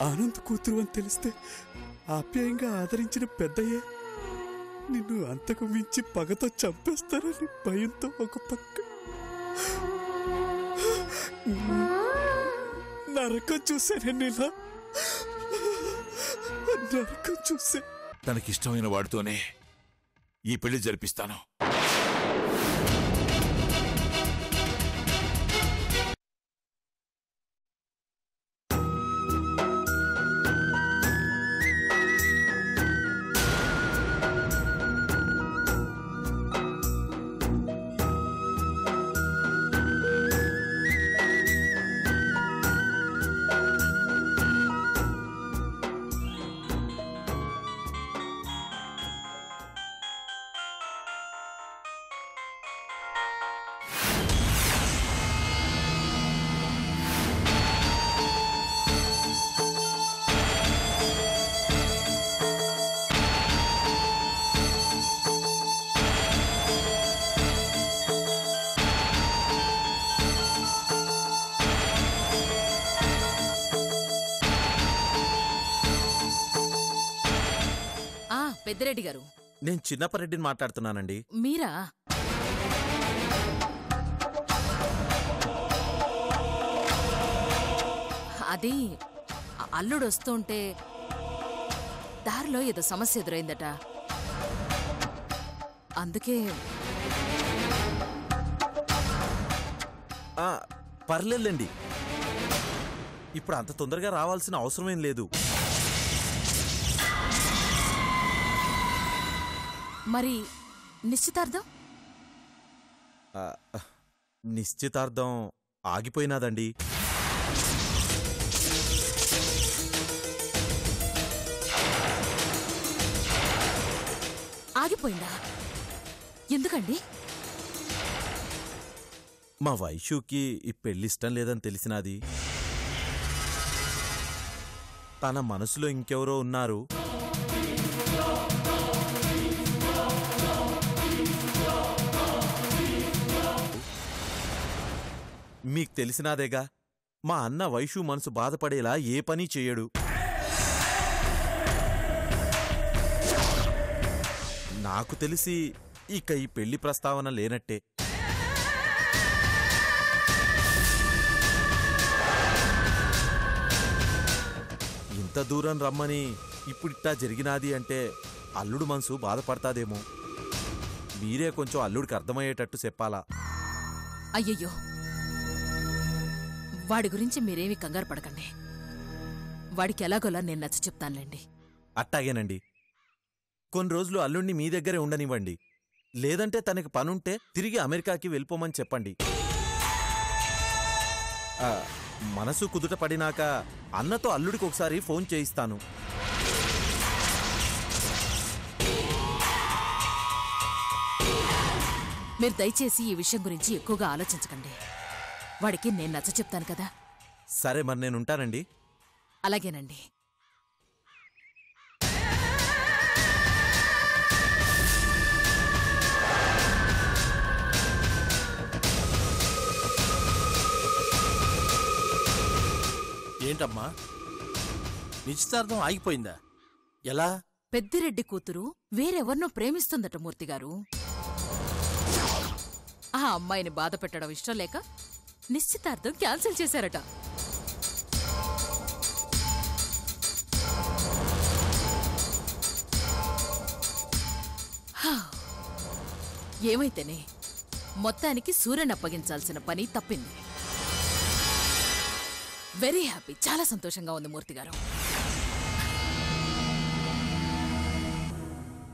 ఆనంద్ కూతురు అని తెలిస్తే ఆప్యాయంగా ఆదరించిన పెద్దయ్యే నిన్ను అంతకు మించి పగతో చంపేస్తారని భయంతో ఒక పక్క నరకం చూశాను. నిన్న నరకం చూసా. తనకిష్టమైన వాడితోనే ఈ పెళ్లి జరిపిస్తాను. పెద్దిరెడ్డి గారు, నేను చిన్నపరెడ్డిని మాట్లాడుతున్నానండి. మీరా? అది అల్లుడు వస్తుంటే దారిలో ఏదో సమస్య ఎదురైందట, అందుకే. పర్లేదండి, ఇప్పుడు అంత తొందరగా రావాల్సిన అవసరమేం లేదు. మరి నిశ్చితార్థం? నిశ్చితార్థం ఆగిపోయినాదండి. ఆగిపోయిందా? ఎందుకండి? మా వైషుకి ఈ పెళ్ళిష్టం లేదని తెలిసినది. తన మనసులో ఇంకెవరో ఉన్నారు. మీకు తెలిసినాదేగా, మా అన్న వైషు మనసు బాధపడేలా ఏ పని చేయడు. నాకు తెలిసి ఇక ఈ పెళ్లి ప్రస్తావన లేనట్టే. ఇంత దూరం రమ్మని ఇప్పుడిట్టా జరిగినాది అంటే అల్లుడు మనసు బాధపడతాదేమో. మీరే కొంచెం అల్లుడికి అర్థమయ్యేటట్టు చెప్పాలా. అయ్యయ్యో, వాడి గురించి మీరేమీ కంగారు పడకండి. వాడికి ఎలాగోలా నేను నచ్చ చెప్తానులేండి. అట్టాగేనండి. కొన్ని రోజులు అల్లుడిని మీ దగ్గరే ఉండనివ్వండి. లేదంటే తనకి పనుంటే తిరిగి అమెరికాకి వెళ్ళిపోమని చెప్పండి. మనసు కుదుట పడినాక అన్నతో అల్లుడికి ఒకసారి ఫోన్ చేయిస్తాను. మీరు దయచేసి ఈ విషయం గురించి ఎక్కువగా ఆలోచించకండి. వాడికి నేను నచ్చ చెప్తాను కదా. సరే, మరి నేనుంటానండి. అలాగేనండి. ఏంటమ్మా, నిశ్చితార్థం ఆగిపోయిందా? ఎలా? పెద్దిరెడ్డి కూతురు వేరెవరినో ప్రేమిస్తుందట మూర్తిగారు. ఆ అమ్మాయిని బాధ పెట్టడం ఇష్టం లేక నిశ్చితార్థం క్యాన్సిల్ చేశారట. ఏమైతేనే మొత్తానికి సూర్యని అప్పగించాల్సిన పని తప్పింది. వెరీ హ్యాపీ, చాలా సంతోషంగా ఉంది మూర్తిగారు.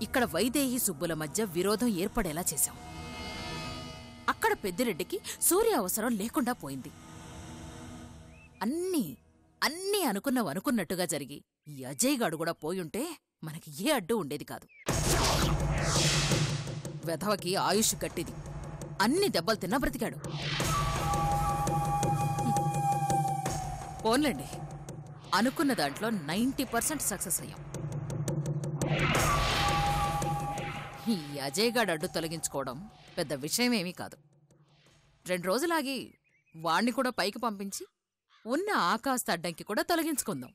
ఇక్కడ వైదేహి సుబ్బుల మధ్య విరోధం ఏర్పడేలా చేశాం. అక్కడ పెద్దిరెడ్డికి సూర్య అవసరం లేకుండా పోయింది. అన్నీ అనుకున్నట్టుగా జరిగి ఈ అజయ్ గాడు కూడా పోయుంటే మనకి ఏ అడ్డు ఉండేది కాదు. వెధవకి ఆయుష్ గట్టిది, అన్ని దెబ్బలు తిన్నా బ్రతికాడు. పోన్లేండి, అనుకున్న దాంట్లో 90% సక్సెస్ అయ్యాం. ఈ అజయ్ గాడు అడ్డు తొలగించుకోవడం పెద్ద విషయమేమీ కాదు. 2 రోజులాగి వాణ్ణి కూడా పైకి పంపించి ఉన్న ఆకాశ అడ్డంకి కూడా తొలగించుకుందాం.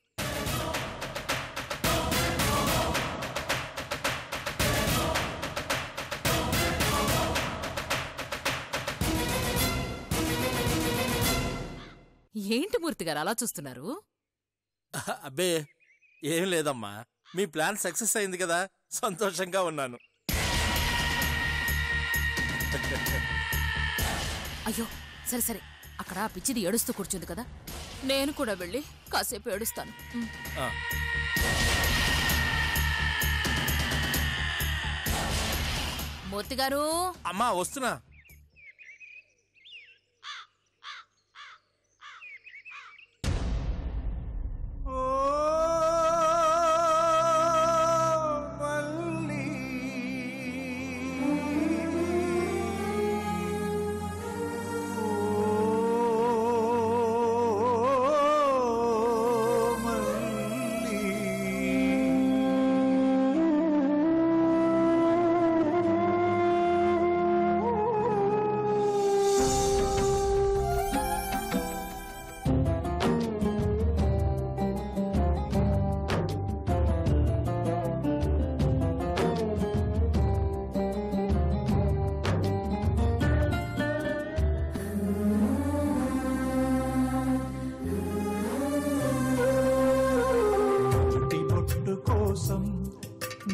ఏంటి మూర్తి గారు అలా చూస్తున్నారు? అబ్బే ఏం లేదమ్మా, మీ ప్లాన్ సక్సెస్ అయింది కదా, సంతోషంగా ఉన్నాను. అయ్యో సరే సరే, అక్కడ ఆ పిచ్చిది ఏడుస్తూ కూర్చుంది కదా, నేను కూడా వెళ్ళి కాసేపు ఏడుస్తాను. ఆ. మూర్తి గారు, అమ్మా వస్తున్నా.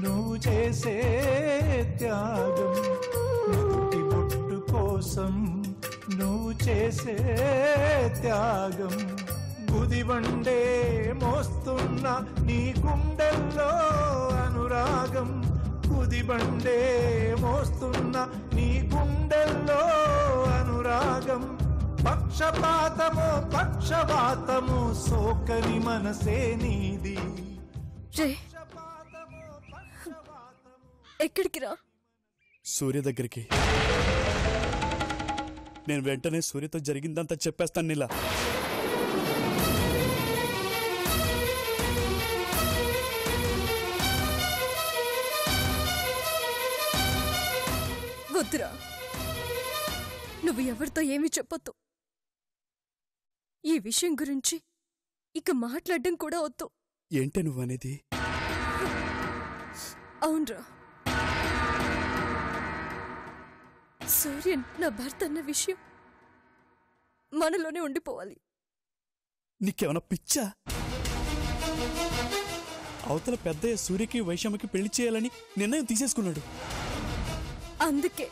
నువ్వు చేసే త్యాగం, నువ్వుటి బొట్టు కోసం నువ్వు చేసే త్యాగం, గుదిబండే మోస్తున్న నీ గుండెల్లో అనురాగం, గుదిబండే మోస్తున్న నీ గుండెల్లో అనురాగం, పక్షపాతము సోకని మనసే నీది. ఎక్కడికి రా? సూర్య దగ్గరికి. నేను వెంటనే సూర్యతో జరిగిందంతా చెప్పేస్తాను నీలా. వద్దురా, నువ్వు ఎవరితో ఏమీ చెప్పొద్దు. ఈ విషయం గురించి ఇక మాట్లాడడం కూడా వద్దు. ఏంటే నువ్వనేది? అవునరా, సూర్యన్ నా భర్త అన్న విషయం మనలోనే ఉండిపోవాలి. నీకేమన్నా పిచ్చా? అవతల పెద్దయ్య సూర్యకి వైషమ్మకి పెళ్లి చేయాలని నిర్ణయం తీసేసుకున్నాడు. అందుకే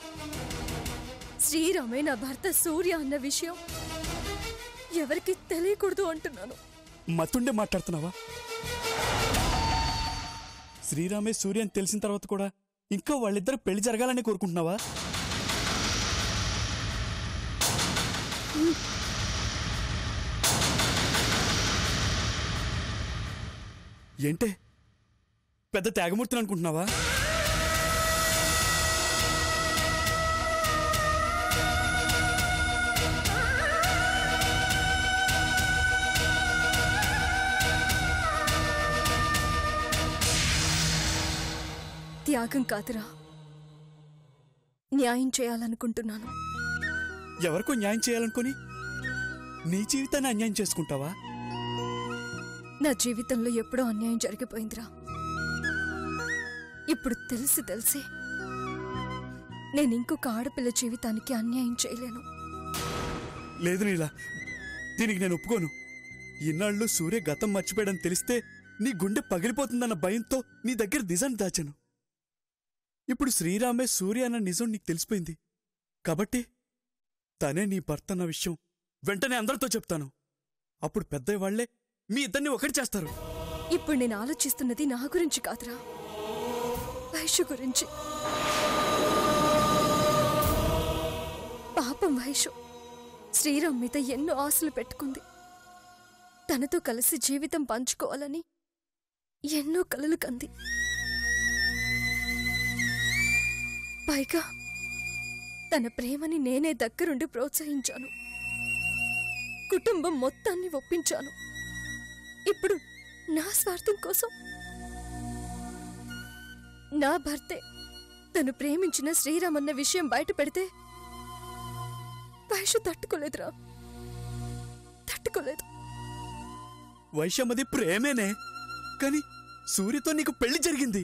శ్రీరామే నా భర్త సూర్య అన్న విషయం ఎవరికి తెలియకూడదు అంటున్నాను. మతుండే మాట్లాడుతున్నావా? శ్రీరామే సూర్య అని తెలిసిన తర్వాత కూడా ఇంకా వాళ్ళిద్దరు పెళ్లి జరగాలని కోరుకుంటున్నావా? ఏంటే పెద్ద త్యాగమూర్తిని అనుకుంటున్నావా? త్యాగం కాదురా, న్యాయం చేయాలనుకుంటున్నాను. ఎవరికో న్యాయం చేయాలనుకుని నీ జీవితాన్ని అన్యాయం చేసుకుంటావా? నా జీవితంలో ఎప్పుడో అన్యాయం జరిగిపోయిందిరా. ఇప్పుడు తెలిసి నేను ఇంకొక ఆడపిల్ల జీవితానికి అన్యాయం చేయలేను. లేదు నీలా, దీనికి నేను ఒప్పుకోను. ఇన్నాళ్ళు సూర్య గతం మర్చిపోయాడని తెలిస్తే నీ గుండె పగిలిపోతుందన్న భయంతో నీ దగ్గర నిజాన్ని దాచాను. ఇప్పుడు శ్రీరామే సూర్య అన్న నిజం నీకు తెలిసిపోయింది కాబట్టి తనే నీ భర్త అన్న విషయం వెంటనే అందరితో చెప్తాను. అప్పుడు పెద్దయ్య వాళ్లే మీ ఇద్దరిని ఒకటి చేస్తారు. ఇప్పుడు నేను ఆలోచిస్తున్నది నా గురించి కాదురా, వైషు గురించి. పాపం వైషు శ్రీరామ్ మీద ఎన్నో ఆశలు పెట్టుకుంది. తనతో కలిసి జీవితం పంచుకోవాలని ఎన్నో కలలు కంది. పైగా తన ప్రేమని నేనే దగ్గరుండి ప్రోత్సహించాను. కుటుంబం మొత్తాన్ని ఒప్పించాను. ఇప్పుడు నా స్వార్థం కోసం నా భర్తే తను ప్రేమించిన శ్రీరామ్ అన్న విషయం బయట పెడితే వైషు తట్టుకోలేదురా, తట్టుకోలేదు. వైషమ్మది ప్రేమేనే, కానీ సూర్యతో నీకు పెళ్లి జరిగింది.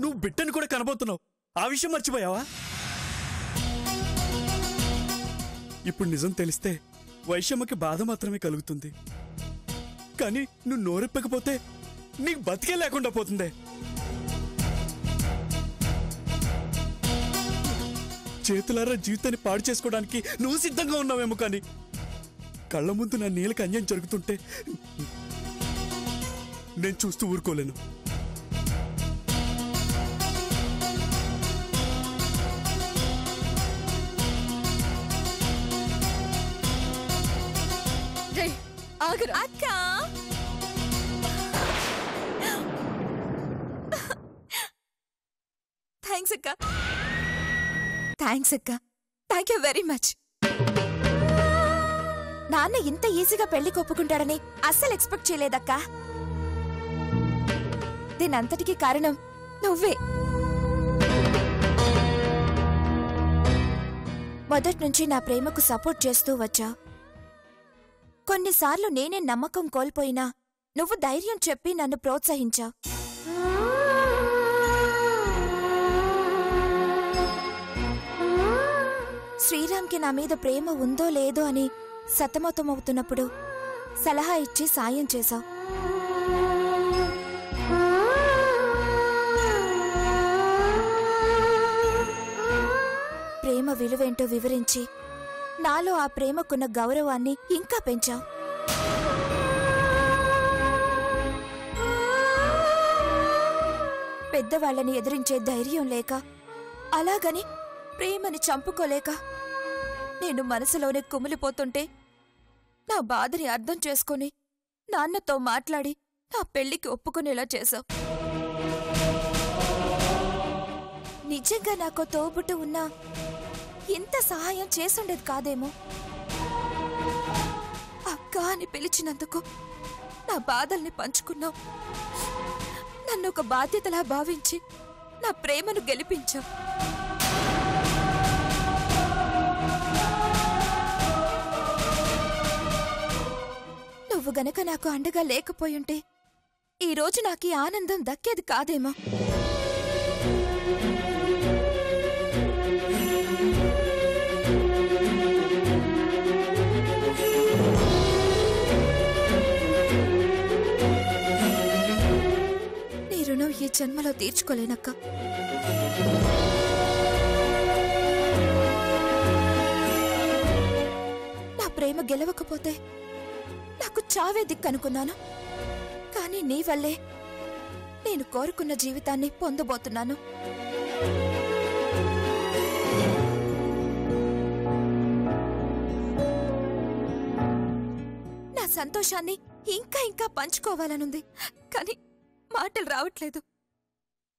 నువ్వు బిడ్డను కూడా కనబోతున్నావు. ఆ విషయం మర్చిపోయావా? ఇప్పుడు నిజం తెలిస్తే వైషమ్మకి బాధ మాత్రమే కలుగుతుంది. కానీ నువ్వు నోరెప్పకపోతే నీకు బతికే లేకుండా పోతుందే. చేతులారా జీవితాన్ని పాడు చేసుకోవడానికి నువ్వు సిద్ధంగా ఉన్నావేమో, కానీ కళ్ళ ముందు నా నీళ్ళకి అన్యాయం జరుగుతుంటే నేను చూస్తూ ఊరుకోలేను. అక్క, థ్యాంక్స్ అక్క, థ్యాంక్స్ అక్క, థ్యాంక్ యూ వెరీ మచ్. నాన్న ఇంత ఈజీగా పెళ్లి ఒప్పుకుంటాడని అస్సలు ఎక్స్పెక్ట్ చేయలేదక్కా. దీనంతటికీ కారణం నువ్వే. మొదట్నుంచి నా ప్రేమకు సపోర్ట్ చేస్తూ వచ్చావు. కొన్నిసార్లు నేనే నమ్మకం కోల్పోయినా నువ్వు ధైర్యం చెప్పి నన్ను ప్రోత్సహించావు. శ్రీరామ్కి నా మీద ప్రేమ ఉందో లేదో అని సతమతమవుతున్నప్పుడు సలహా ఇచ్చి సాయం చేశావు. ప్రేమ విలువేంటో వివరించి నాలో ఆ ప్రేమకున్న గౌరవాన్ని ఇంకా పెంచావు. పెద్దవాళ్లని ఎదిరించే ధైర్యం లేక, అలాగని ప్రేమని చంపుకోలేక నేను మనసులోనే కుమిలిపోతుంటే నా బాధని అర్థం చేసుకుని నాన్నతో మాట్లాడి నా పెళ్లికి ఒప్పుకునేలా చేశావు. నిజంగా నాకో తోబుట్టు ఉన్నా ఇంత సహాయం చేసుండేది కాదేమో. అక్క అని పిలిచినందుకు నా బాధల్ని పంచుకున్నావు. నన్ను ఒక బాధ్యతలా భావించి నా ప్రేమను గెలిపించావు. నువ్వు గనక నాకు అండగా లేకపోయుంటే ఈరోజు నాకు ఈ ఆనందం దక్కేది కాదేమో. నీ రుణం ఈ జన్మలో తీర్చుకోలేనక్క. నా ప్రేమ గెలవకపోతే నాకు చావే దిక్కనుకున్నాను. కానీ నీ వల్లే నేను కోరుకున్న జీవితాన్ని పొందబోతున్నాను. నా సంతోషాన్ని ఇంకా ఇంకా పంచుకోవాలనుంది, కానీ మాటలు రావట్లేదు.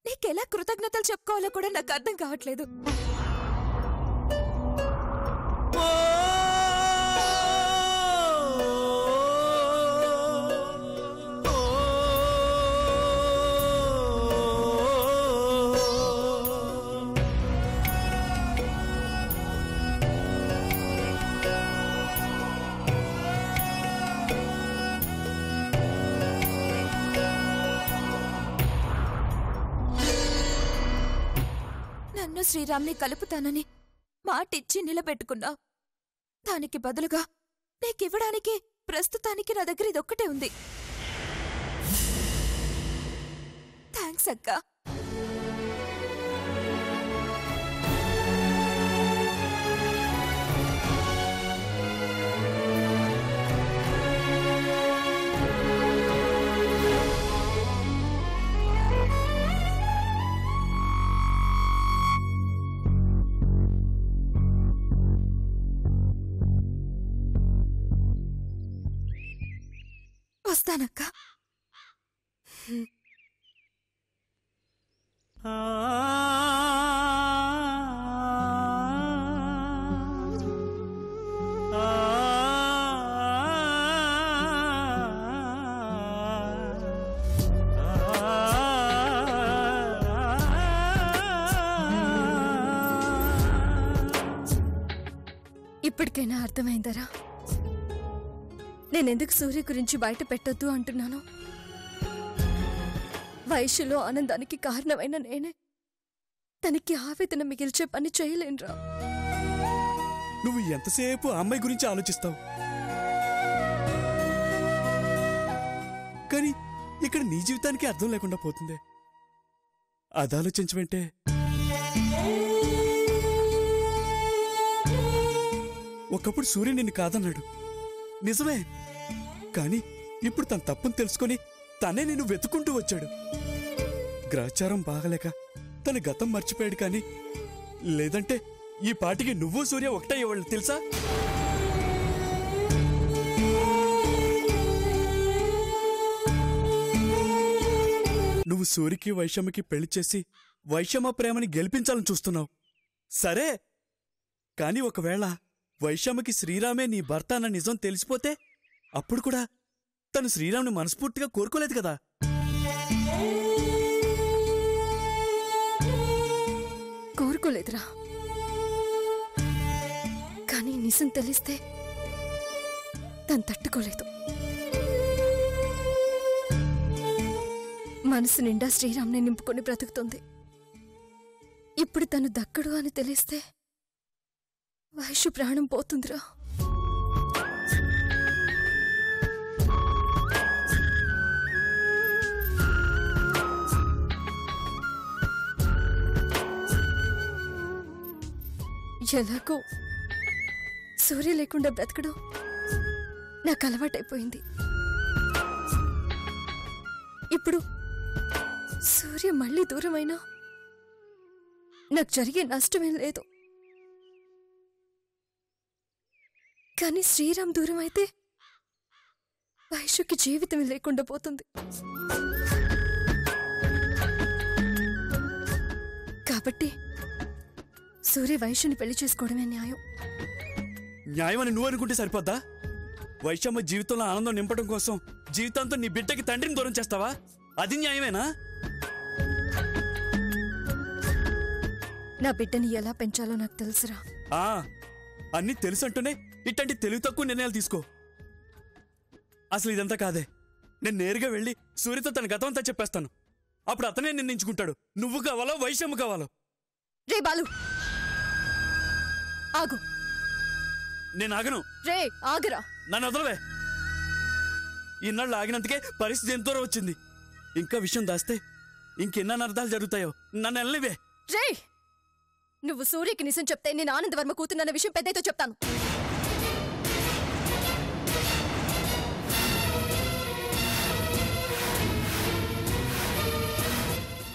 నీకెలా కృతజ్ఞతలు చెప్పుకోవాలో కూడా నాకు అర్థం కావట్లేదు. నన్ను శ్రీరామ్ని కలుపుతానని మాటిచ్చి నిలబెట్టుకున్నావు. దానికి బదులుగా నీకివ్వడానికి ప్రస్తుతానికి నా దగ్గర ఇదొక్కటే ఉంది. థ్యాంక్స్ అక్కా. వస్తానక్కా. ఇప్పటికైనా అర్థమైందరా నేనెందుకు సూర్య గురించి బయట పెట్టొద్దు అంటున్నాను? వయసులో ఆనందానికి కారణమైన నేనే తనకి ఆవేదన మిగిల్చే పని చేయలేనురా. నువ్వు ఎంతసేపు ఆ అమ్మాయి గురించి ఆలోచిస్తావు? కానీ ఇక్కడ నీ జీవితానికి అర్థం లేకుండా పోతుంది. అది ఆలోచించమంటే ఒకప్పుడు సూర్య నిన్ను కాదన్నాడు, నిజమే. కానీ ఇప్పుడు తన తప్పును తెలుసుకొని తనే నిన్ను వెతుకుంటూ వచ్చాడు. గ్రహచారం బాగలేక తన గతం మర్చిపోయాడు. కానీ లేదంటే ఈ పాటికి నువ్వు సూర్య ఒకటయ్యేవాళ్ళు తెలుసా? నువ్వు సూర్యకి వైషమ్మకి పెళ్లి చేసి వైషమ్మ ప్రేమని గెలిపించాలని చూస్తున్నావు, సరే. కాని ఒకవేళ వైషమ్మకి శ్రీరామే నీ భర్త అన్న నిజం తెలిసిపోతే అప్పుడు కూడా తను శ్రీరామ్ని మనస్ఫూర్తిగా కోరుకోలేదు కదా. కోరుకోలేదురా, కానీ నిజం తెలిస్తే తను తట్టుకోలేదు. మనసు నిండా శ్రీరామ్ని నింపుకొని బ్రతుకుతుంది. ఇప్పుడు తను దక్కడు అని తెలిస్తే వైషు ప్రాణం పోతుందిరా. ఎలాగో సూర్య లేకుండా బ్రతకడం నాకు అలవాటైపోయింది. ఇప్పుడు సూర్య మళ్ళీ దూరమైనా నాకు జరిగే నష్టమేం లేదు. కానీ శ్రీరామ్ దూరం అయితే వైషుకి జీవితం లేకుండా పోతుంది. కాబట్టి సూర్య వైషుని పెళ్లి చేసుకోవడమే న్యాయం. న్యాయమని నువ్వు అనుకుంటే సరిపోద్దా? వైషమ్మ జీవితంలో ఆనందం నింపడం కోసం జీవితాంతో నీ బిడ్డకి తండ్రిని దూరం చేస్తావా? అది న్యాయమేనా? నా బిడ్డని ఎలా పెంచాలో నాకు తెలుసురా. అన్నీ తెలుసంటూనే ఇట్లాంటి తెలివి తక్కువ నిర్ణయాలు తీసుకో. అసలు ఇదంతా కాదే. నేను నేరుగా వెళ్ళి సూర్యతో తన గతం అంతా చెప్పేస్తాను. అప్పుడు అతనే నిర్ణయించుకుంటాడు నువ్వు కావాలో వైషమ్మ కావాలో. రే బాలు, ఆగు. నేను ఆగను. రే ఆగరా. నన్ను వదలవే. ఇన్నాళ్ళు ఆగినందుకే పరిస్థితి ఎంతో వచ్చింది. ఇంకా విషయం దాస్తే ఇంకెన్న అర్థాలు జరుగుతాయో. నన్ను వెళ్ళనివే. రే, నువ్వు సూర్యకి నిజం చెప్తే నేను ఆనందవర్మ కూతున్న విషయం పెద్దయితో చెప్తాను.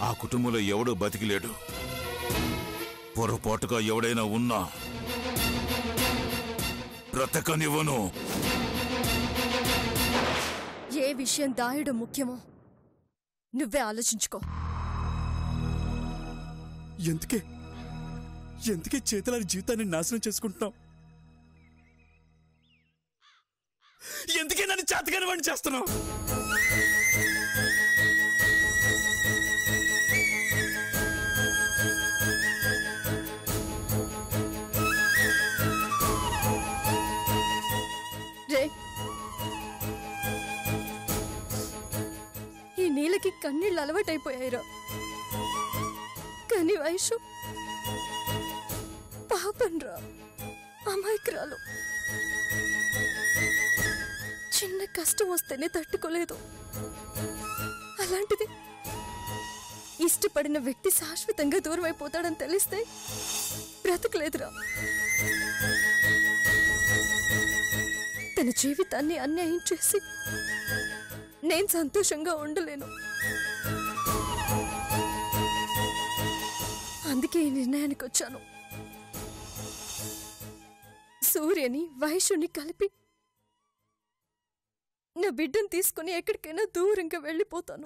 ఆ కుటుంబంలో ఎవడూ బతికిలేడు. పొరపాటుగా ఎవడైనా ఉన్నా బ్రతకనివ్వను. ఏ విషయం దాయడం ముఖ్యమో నువ్వే ఆలోచించుకో. ఎందుకే చేతులారి జీవితాన్ని నాశనం చేసుకుంటున్నావు? ఎందుకే నన్ను చేతగాని వాడిని చేస్తున్నావు? రే, ఈ నీళ్ళకి కన్నీళ్ళు అలవాటైపోయాయిరా. కానీ వైషు పాపన్రా, అమాయకురాలు. చిన్న కష్టం వస్తేనే తట్టుకోలేదు. అలాంటిది ఇష్టపడిన వ్యక్తి శాశ్వతంగా దూరం అయిపోతాడని తెలిస్తే బ్రతకలేదురా. తన జీవితాన్ని అన్యాయం చేసి నేను సంతోషంగా ఉండలేను. అందుకే ఈ నిర్ణయానికి వచ్చాను. సూర్యని వైషుని కలిపి నా బిడ్డను తీసుకుని ఎక్కడికైనా దూరంగా వెళ్ళిపోతాను.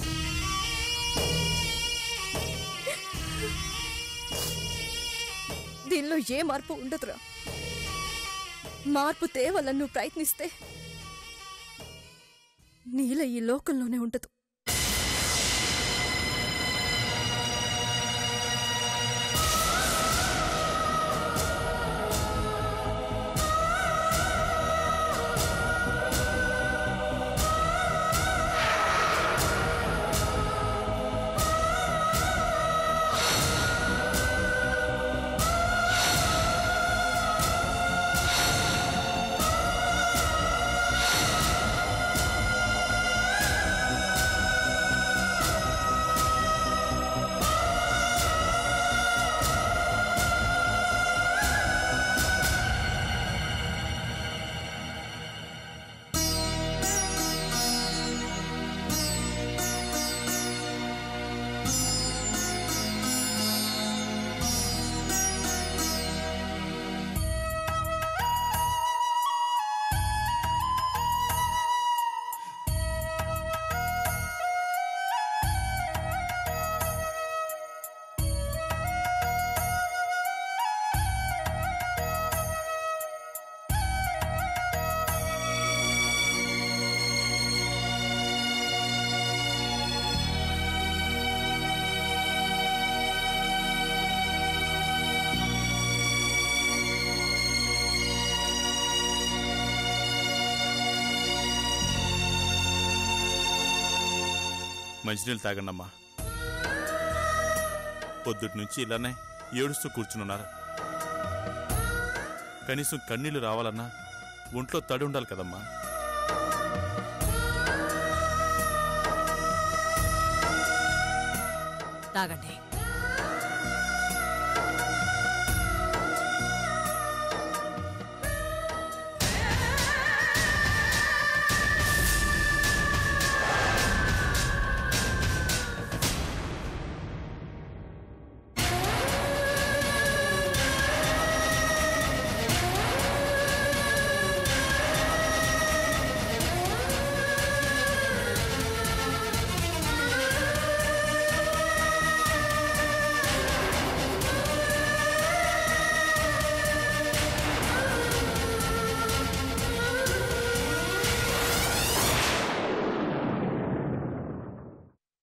దీనిలో ఏ మార్పు ఉండదురా. మార్పు తేవాలని నువ్వు ప్రయత్నిస్తే నీల ఈ లోకంలోనే ఉండదు. మంచినీళ్ళు తాగండమ్మా. పొద్దుటి నుంచి ఇలానే ఏడుస్తూ కూర్చునున్నారు. కనీసం కన్నీళ్లు రావాలన్నా ఒంట్లో తడి ఉండాలి కదమ్మా. తాగండి.